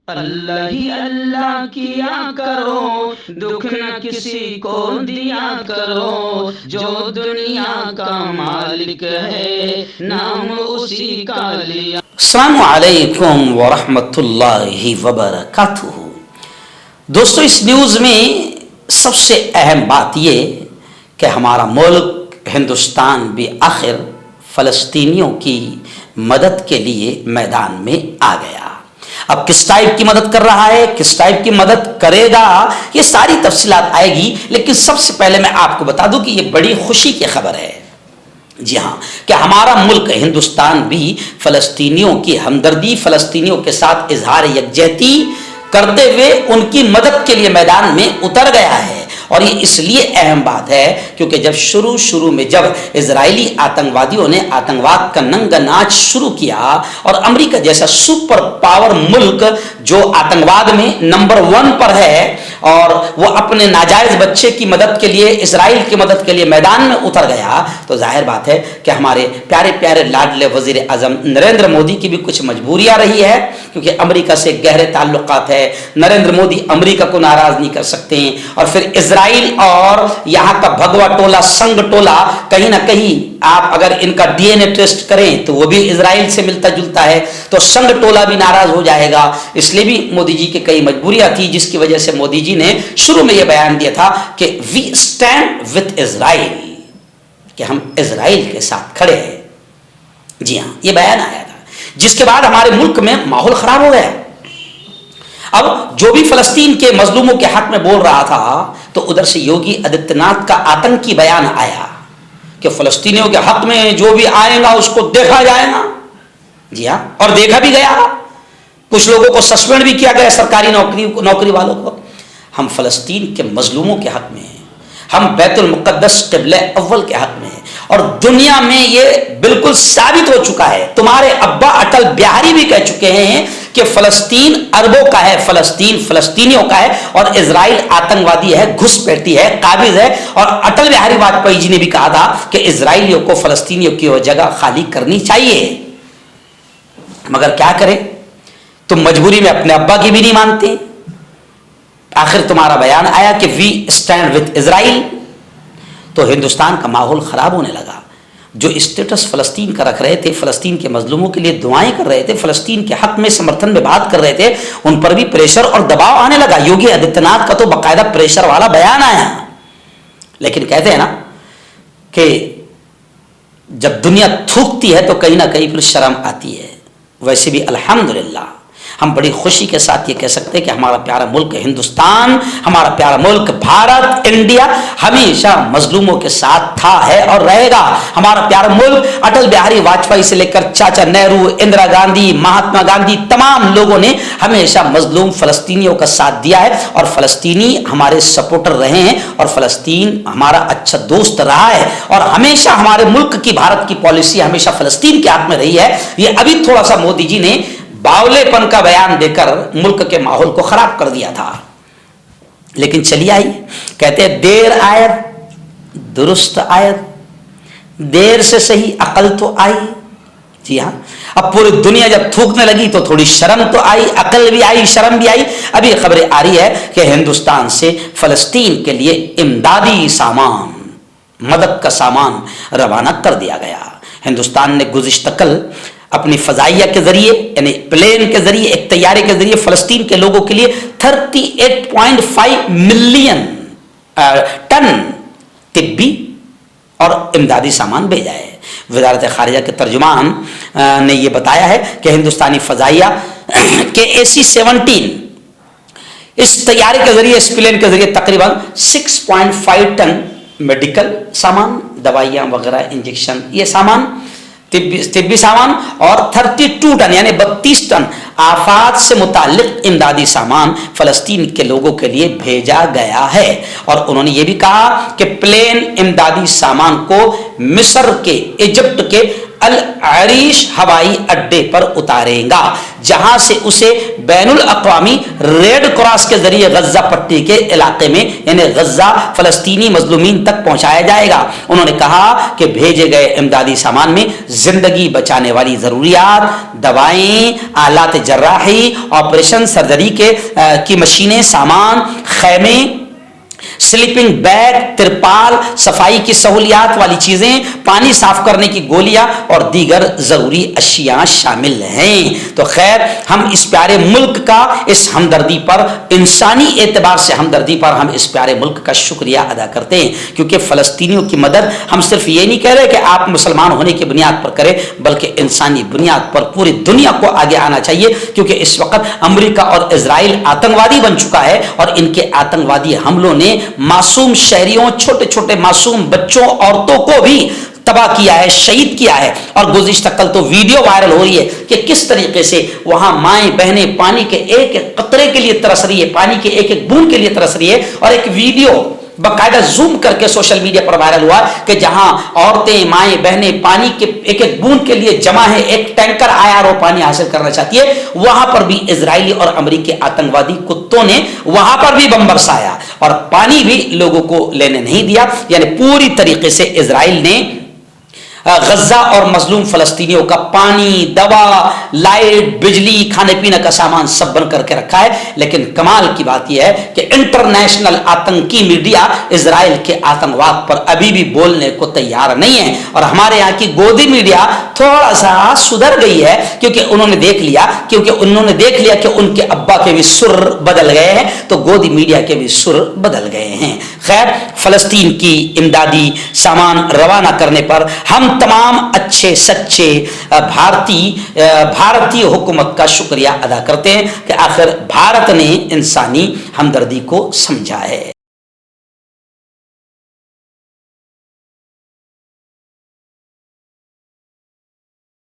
اللہ ہی اللہ کیا کرو، دکھ نہ کسی کو دیا کرو، جو دنیا کا مالک ہے نام اسی کا لیا۔ السلام علیکم ورحمۃ اللہ وبرکاتہ۔ دوستو، اس نیوز میں سب سے اہم بات یہ کہ ہمارا ملک ہندوستان بھی آخر فلسطینیوں کی مدد کے لیے میدان میں آ گیا۔ اب کس ٹائپ کی مدد کر رہا ہے، کس ٹائپ کی مدد کرے گا، یہ ساری تفصیلات آئے گی، لیکن سب سے پہلے میں آپ کو بتا دوں کہ یہ بڑی خوشی کی خبر ہے، جی ہاں، کہ ہمارا ملک ہندوستان بھی فلسطینیوں کی ہمدردی، فلسطینیوں کے ساتھ اظہار یکجہتی کرتے ہوئے ان کی مدد کے لیے میدان میں اتر گیا ہے۔ اور یہ اس لیے اہم بات ہے کیونکہ جب شروع میں جب اسرائیلی آتنکوادیوں نے آتنکواد کا ننگا ناچ شروع کیا اور امریکہ جیسا سپر پاور ملک جو آتنکواد میں نمبر 1 پر ہے اور وہ اپنے ناجائز بچے کی مدد کے لیے، اسرائیل کی مدد کے لیے میدان میں اتر گیا، تو ظاہر بات ہے کہ ہمارے پیارے پیارے لاڈلے وزیر اعظم نریندر مودی کی بھی کچھ مجبوریاں رہی ہے، کیونکہ امریکہ سے گہرے تعلقات ہے۔ نریندر مودی امریکہ کو ناراض نہیں کر سکتے ہیں، اور پھر اسرائیل اور یہاں کا بھگوا ٹولہ، سنگ ٹولہ، کہیں نہ کہیں آپ اگر ان کا ڈی این اے ٹیسٹ کریں تو وہ بھی اسرائیل سے ملتا جلتا ہے، تو سنگ ٹولہ بھی ناراض ہو جائے گا۔ اس لیے بھی مودی جی کی کئی مجبوریاں تھی، جس کی وجہ سے مودی جی نے شروع میں یہ بیان دیا تھا کہ وی اسٹینڈ وتھ اسرائیل، کہ ہم اسرائیل کے ساتھ کھڑے ہیں۔ جی ہاں، یہ بیان آیا تھا، جس کے بعد ہمارے ملک میں ماحول خراب ہو گیا۔ اب جو بھی فلسطین کے مظلوموں کے حق میں بول رہا تھا تو ادھر سے یوگی آدتیہ ناتھ کا آتنکی بیان آیا کہ فلسطینیوں کے حق میں جو بھی آئے گا اس کو دیکھا جائے گا۔ جی ہاں، اور دیکھا بھی گیا، کچھ لوگوں کو سسپینڈ بھی کیا گیا، سرکاری نوکری والوں کو۔ ہم فلسطین کے مظلوموں کے حق میں ہیں، ہم بیت المقدس قبلہ اول کے حق میں ہیں، اور دنیا میں یہ بالکل ثابت ہو چکا ہے۔ تمہارے ابا اٹل بہاری بھی کہہ چکے ہیں کہ فلسطین عربوں کا ہے، فلسطین فلسطینیوں کا ہے، اور اسرائیل آتنکوادی ہے، گھس پیٹی ہے، قابض ہے۔ اور اٹل بہاری واجپئی جی نے بھی کہا تھا کہ اسرائیلیوں کو فلسطینیوں کی وہ جگہ خالی کرنی چاہیے، مگر کیا کریں، تم مجبوری میں اپنے ابا کی بھی نہیں مانتے۔ آخر تمہارا بیان آیا کہ وی اسٹینڈ وتھ اسرائیل، تو ہندوستان کا ماحول خراب ہونے لگا۔ جو اسٹیٹس فلسطین کا رکھ رہے تھے، فلسطین کے مظلوموں کے لیے دعائیں کر رہے تھے، فلسطین کے حق میں سمرتھن میں بات کر رہے تھے، ان پر بھی پریشر اور دباؤ آنے لگا۔ یوگی آدتیہ ناتھ کا تو باقاعدہ پریشر والا بیان آیا، لیکن کہتے ہیں نا کہ جب دنیا تھوکتی ہے تو کہیں نہ کہیں پھر شرم آتی ہے۔ ویسے بھی الحمدللہ ہم بڑی خوشی کے ساتھ یہ کہہ سکتے ہیں کہ ہمارا پیارا ملک ہندوستان، ہمارا پیارا ملک بھارت، انڈیا، ہمیشہ مظلوموں کے ساتھ تھا، ہے اور رہے گا۔ ہمارا پیارا ملک اٹل بہاری واجپئی سے لے کر چاچا نہرو، اندرا گاندھی، مہاتما گاندھی، تمام لوگوں نے ہمیشہ مظلوم فلسطینیوں کا ساتھ دیا ہے، اور فلسطینی ہمارے سپورٹر رہے ہیں، اور فلسطین ہمارا اچھا دوست رہا ہے، اور ہمیشہ ہمارے ملک کی، بھارت کی پالیسی ہمیشہ فلسطین کے حق میں رہی ہے۔ یہ ابھی تھوڑا سا مودی جی نے باولے پن کا بیان دے کر ملک کے ماحول کو خراب کر دیا تھا، لیکن چلی آئی۔ کہتے ہیں دیر آیت درست آیت، دیر سے صحیح عقل تو آئی۔ جی ہاں، اب پوری دنیا جب تھوکنے لگی تو تھوڑی شرم تو آئی، عقل بھی آئی، شرم بھی آئی۔ ابھی خبریں آ رہی ہے کہ ہندوستان سے فلسطین کے لیے امدادی سامان، مدد کا سامان روانہ کر دیا گیا۔ ہندوستان نے گزشتہ کل اپنی فضائیہ کے ذریعے، یعنی پلین کے ذریعے، ایک طیارے کے ذریعے فلسطین کے لوگوں کے لیے 38.5 ملین ٹن طبی اور امدادی سامان بھیجا ہے۔ وزارت خارجہ کے ترجمان نے یہ بتایا ہے کہ ہندوستانی فضائیہ کے AC-17 اس طیارے کے ذریعے، اس پلین کے ذریعے تقریباً 6.5 ٹن میڈیکل سامان، دوائیاں وغیرہ، انجیکشن، یہ سامان، طبی سامان، اور 32 ٹن یعنی 32 ٹن آفات سے متعلق امدادی سامان فلسطین کے لوگوں کے لیے بھیجا گیا ہے۔ اور انہوں نے یہ بھی کہا کہ پلین امدادی سامان کو مصر کے، ایجپٹ کے العریش ہوائی اڈے پر اتارے گا، جہاں سے اسے بین الاقوامی ریڈ کراس کے ذریعے غزہ پٹی کے علاقے میں یعنی غزہ فلسطینی مظلومین تک پہنچایا جائے گا۔ انہوں نے کہا کہ بھیجے گئے امدادی سامان میں زندگی بچانے والی ضروریات، دوائیں، آلات جراحی، آپریشن سرجری کی مشینیں، سامان، خیمے، سلیپنگ بیگ، ترپال، صفائی کی سہولیات والی چیزیں، پانی صاف کرنے کی گولیاں اور دیگر ضروری اشیاء شامل ہیں۔ تو خیر، ہم اس پیارے ملک کا اس ہمدردی پر، انسانی اعتبار سے ہمدردی پر ہم اس پیارے ملک کا شکریہ ادا کرتے ہیں، کیونکہ فلسطینیوں کی مدد ہم صرف یہ نہیں کہہ رہے کہ آپ مسلمان ہونے کی بنیاد پر کریں، بلکہ انسانی بنیاد پر پوری دنیا کو آگے آنا چاہیے، کیونکہ اس وقت امریکہ اور اسرائیل آتنکوادی بن چکا ہے، اور ان کے آتنکوادی حملوں نے معصوم شہریوں، چھوٹے چھوٹے معصوم بچوں، عورتوں کو بھی تباہ کیا ہے، شہید کیا ہے۔ اور گزشتہ کل تو ویڈیو وائرل ہو رہی ہے کہ کس طریقے سے وہاں مائیں بہنیں پانی کے ایک ایک قطرے کے لیے ترس رہی ہے، پانی کے ایک ایک بوند کے لیے ترس رہی ہے، اور ایک ویڈیو باقاعدہ زوم کر کے سوشل میڈیا پر وائرل ہوا کہ جہاں عورتیں، مائیں بہنیں پانی کے ایک ایک بوند کے لیے جمع ہے، ایک ٹینکر آیا اور پانی حاصل کرنا چاہتی ہے، وہاں پر بھی اسرائیلی اور امریکی آتنکوادی کتوں نے وہاں پر بھی بم برسایا اور پانی بھی لوگوں کو لینے نہیں دیا۔ یعنی پوری طریقے سے اسرائیل نے غزہ اور مظلوم فلسطینیوں کا پانی، دوا، لائٹ، بجلی، کھانے پینے کا سامان سب بن کر کے رکھا ہے۔ لیکن کمال کی بات یہ ہے کہ انٹرنیشنل آتنکی میڈیا اسرائیل کے آتنکواد پر ابھی بھی بولنے کو تیار نہیں ہے، اور ہمارے یہاں کی گودی میڈیا تھوڑا سا سدھر گئی ہے، کیونکہ انہوں نے دیکھ لیا کہ ان کے ابا کے بھی سر بدل گئے ہیں، تو گودی میڈیا کے بھی سر بدل گئے ہیں۔ خیر، فلسطین کی امدادی سامان روانہ کرنے پر ہم تمام اچھے سچے بھارتی حکومت کا شکریہ ادا کرتے ہیں کہ آخر بھارت نے انسانی ہمدردی کو سمجھا ہے۔